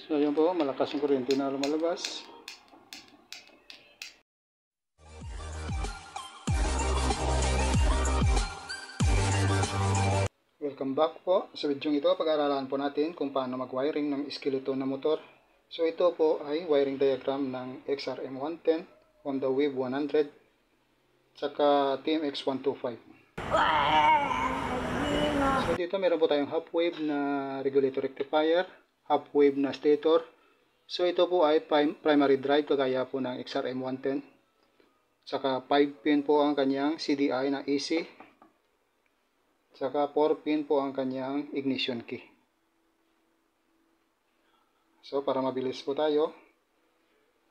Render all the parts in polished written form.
So yun po, malakas yung kuryente na lumalabas. Welcome back po. Sa video ito, pag-aaralan po natin kung paano mag-wiring ng skeleton na motor. So ito po ay wiring diagram ng XRM110, Honda Wave 100, saka TMX125. So dito meron po tayong half wave na regulator rectifier, half wave na stator. So ito po ay primary drive kagaya po ng XRM110. Saka 5 pin po ang kanyang CDI na AC. Saka 4 pin po ang kanyang ignition key. So para mabilis po tayo.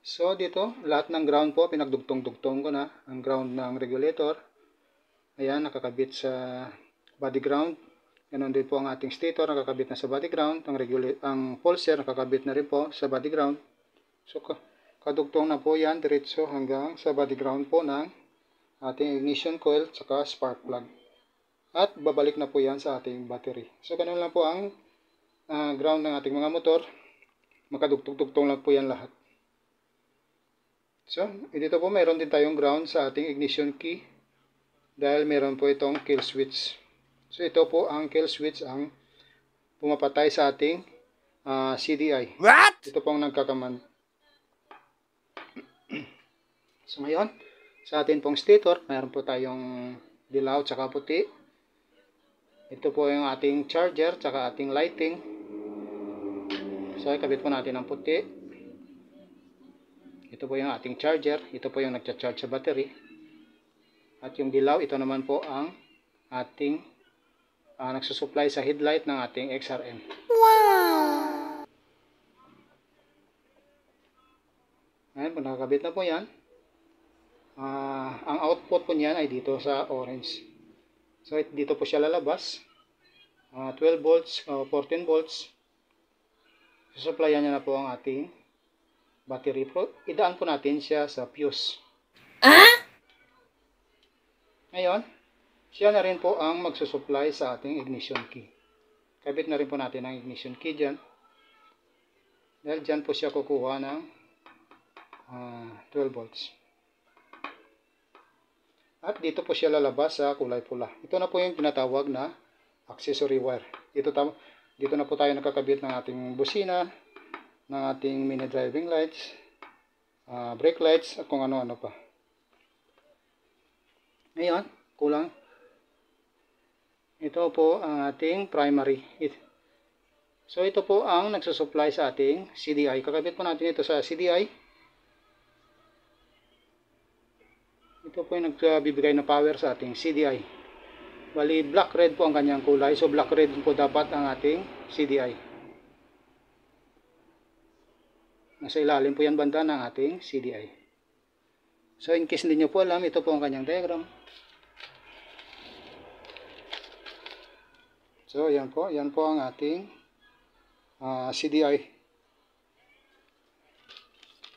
So dito lahat ng ground po pinagdugtong-dugtong ko na ang ground ng regulator. Ayan, nakakabit sa body ground. Ganon din po ang ating stator, nakakabit na sa body ground. Ang pulser nakakabit na rin po sa body ground. So kadugtong na po yan diretso hanggang sa body ground po ng ating ignition coil saka spark plug. At babalik na po yan sa ating battery. So ganun lang po ang ground ng ating mga motor. Makadugtong-dugtong lang po yan lahat. So dito po mayroon din tayong ground sa ating ignition key. Dahil meron po itong kill switch. So ito po ang kill switch ang pumapatay sa ating CDI. What? Ito po ang nagkakaman. So ngayon, sa atin pong stator, mayroon po tayong dilaw tsaka puti. Ito po yung ating charger tsaka ating lighting. So ikabit po natin ang puti. Ito po yung ating charger. Ito po yung nagcha-charge sa battery. At yung dilaw, ito naman po ang ating nagsusupply sa headlight ng ating XRM. Wow! Ayan, kung nakakabit na po yan, ang output po niyan ay dito sa orange. So dito po siya lalabas. 12 volts, 14 volts. Susupplyan niya na po ang ating battery. Idaan po natin siya sa fuse. Ngayon, siya na rin po ang magsusupply sa ating ignition key. Kabit na rin po natin ang ignition key dyan. Dahil dyan po siya kukuha ng 12 volts. At dito po siya lalabas sa kulay pula. Ito na po yung tinatawag na accessory wire. Dito na po tayo nakakabit ng ating busina, ng ating mini driving lights, brake lights, at kung ano-ano pa. Ngayon, kulang. Ito po ang ating primary. So ito po ang nagsusupply sa ating CDI. Kakabit po natin ito sa CDI. Ito po yung nagbibigay ng power sa ating CDI. Bali, black-red po ang kanyang kulay. So black-red po dapat ang ating CDI. Nasa ilalim po yan banda ng ating CDI. So in case hindi nyo po alam, ito po ang kanyang diagram. So yan po ang ating CDI.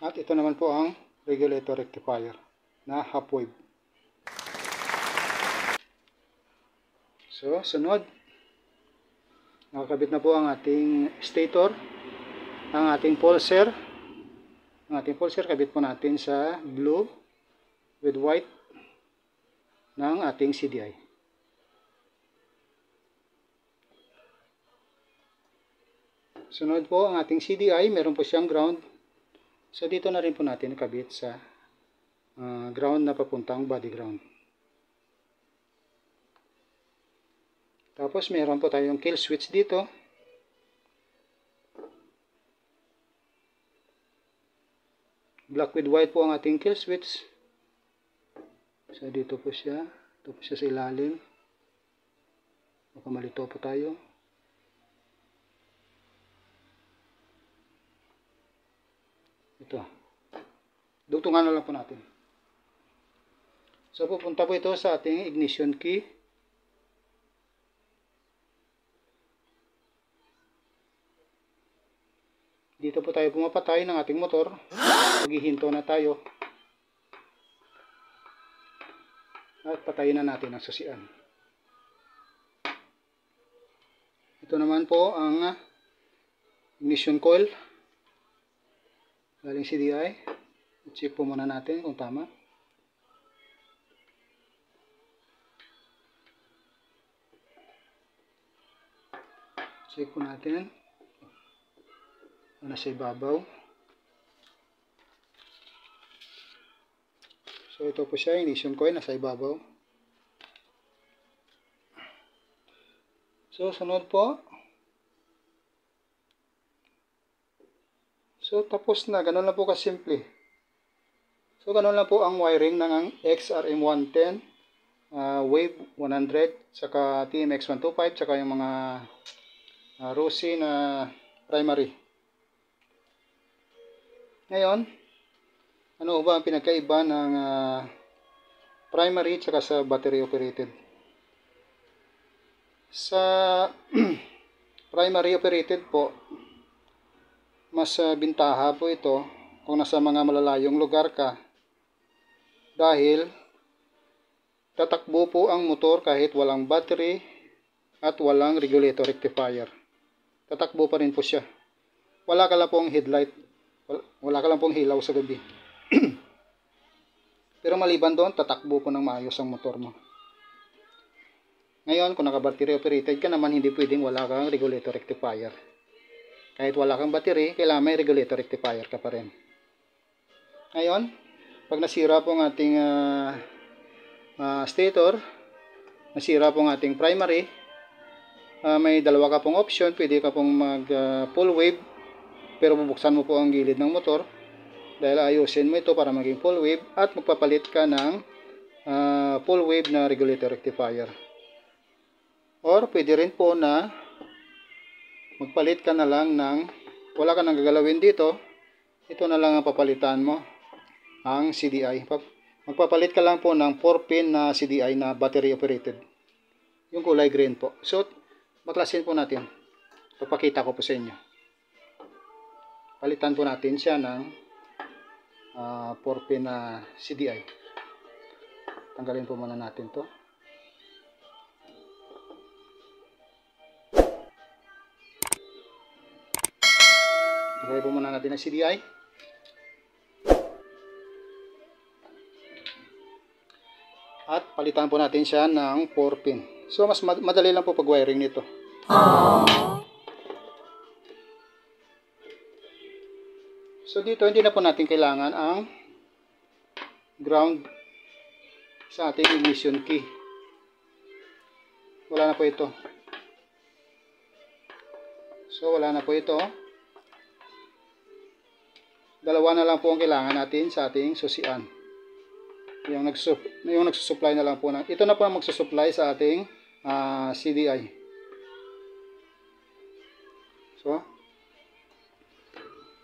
At ito naman po ang regulator rectifier na half wave. So sunod, nakakabit na po ang ating stator, ang ating pulser. Ang ating pulser kabit po natin sa blue with white ng ating CDI. Sunod po ang ating CDI, meron po siyang ground. So dito na rin po natin kabit sa ground na papuntang body ground. Tapos meron po tayong kill switch dito. Black with white po ang ating kill switch. So dito po siya. Ito po siya sa ilalim. Baka malito po tayo. Ito. Dugtungan na lang po natin. So pupunta po ito sa ating ignition key. Dito po tayo pumapatay ng ating motor. Maghihinto na tayo. At patayin na natin ang susian. Ito naman po ang ignition coil. galing CDI. I-check po muna natin kung tama. Check po natin. Nasa ibabaw. So ito po siya, ignition coil nasa ibabaw. So sunod po. So tapos na, ganun lang po kasimple. So ganun lang po ang wiring ng XRM110, Wave 100, saka TMX125, saka yung mga Rossi na primary. Ngayon, ano ba ang pinagkaiba ng primary tsaka sa battery operated? Sa primary operated po, mas bintaha po ito kung nasa mga malalayong lugar ka, dahil tatakbo po ang motor kahit walang battery at walang regulator rectifier. Tatakbo pa rin po siya. Wala ka lang pong headlight, wala ka lang pong hilaw sa gabi. Pero maliban doon, tatakbo po ng maayos ang motor mo. Ngayon, kung naka-battery operated ka naman, hindi pwedeng wala kang regulator rectifier. Kahit wala kang battery, kailangan may regulator rectifier ka pa rin. Ngayon, pag nasira po ang ating stator, nasira po ang ating primary, may dalawa ka pong option. Pwede ka pong mag full wave, pero bubuksan mo po ang gilid ng motor dahil ayusin mo ito para maging full wave, at magpapalit ka ng full wave na regulator rectifier. Or pwede rin po na magpalit ka na lang ng, wala ka nang gagalawin dito, ito na lang ang papalitan mo, ang CDI. Magpapalit ka lang po ng 4-pin na CDI na battery operated, yung kulay green po. So baklasin po natin, papakita ko po sa inyo. Palitan po natin siya ng 4-pin na CDI. Tanggalin po muna natin to. Tanggalin po muna natin ang CDI. At palitan po natin siya ng 4-pin. So mas madali lang po pag wiring nito. So dito hindi na po natin kailangan ang ground sa ating ignition key. Wala na po ito. So wala na po ito. Dalawa na lang po ang kailangan natin sa ating susian. Yung nagsusupply na lang po ng, ito na po ang magsusupply sa ating CDI. So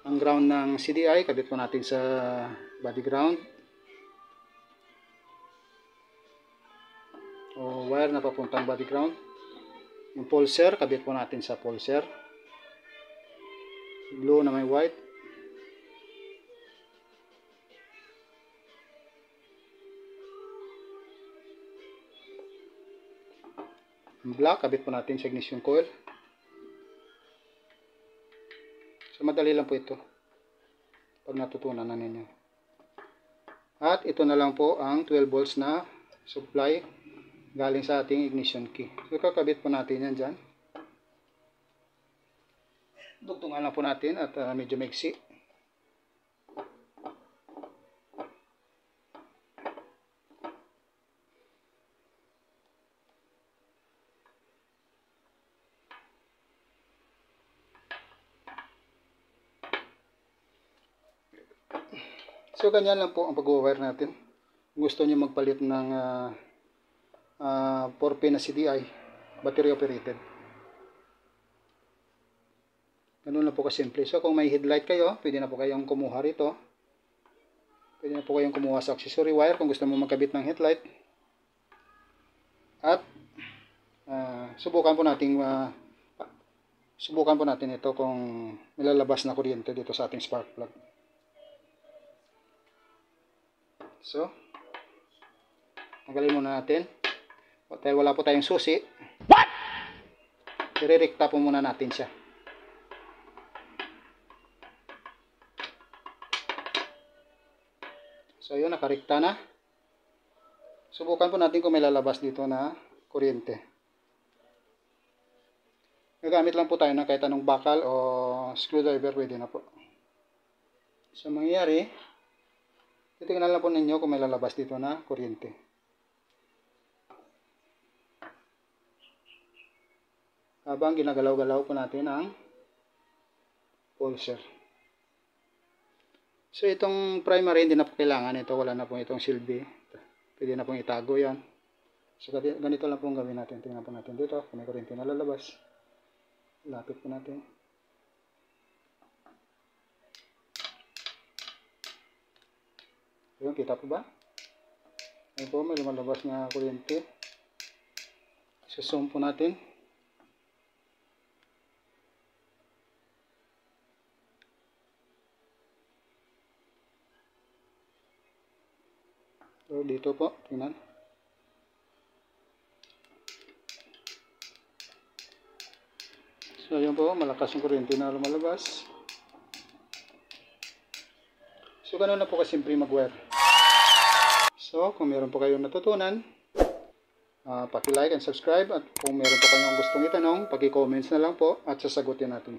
ang ground ng CDI, kabit po natin sa body ground. O wire na papuntang body ground. Yung pulser, kabit po natin sa pulser. Blue na may white. Yung black, kabit po natin sa ignition coil. So madali lang po ito pag natutunan na ninyo. At ito na lang po ang 12 volts na supply galing sa ating ignition key. So kakabit po natin yan dyan. Dugtungan lang po natin at medyo maiksi. So ganyan lang po ang pag-wire natin. Kung gusto niyo magpalit ng 4-pin na CDI, battery operated. Ganun lang po kasimple. So kung may headlight kayo, pwede na po kayong kumuha rito. Pwede na po kayong kumuha sa accessory wire kung gusto mo magkabit ng headlight. At subukan po natin ito kung nilalabas na kuryente dito sa ating spark plug. So, tanggalin muna natin. Dahil wala po tayong susi. What? I-recta po muna natin siya. So yun, nakarekta na. Subukan po natin kung may lalabas dito na kuryente. Gagamit lang po tayo ng kahit anong bakal o screwdriver, pwede na po. So mangyayari, titingnan lang po ninyo kung may lalabas dito na kuryente. Habang ginagalaw-galaw po natin ang pulser. So itong primary hindi na po kailangan. Ito wala na po itong silbi. Pwede na pong itago yan. So ganito lang po gawin natin. Tingnan po natin dito kung may kuryente na lalabas. Lapit po natin. Ayun, kita po ba? Ayun po, may lumalabas na kuryente. Zoom po natin. So dito po, tingnan. So yun po, malakas yung kuryente na lumalabas. So ganun na po kasimple mag-wire. So kung meron po kayong natutunan, paki-like and subscribe, at kung meron po kayong gustong itanong, paki-comments na lang po at sasagutin natin.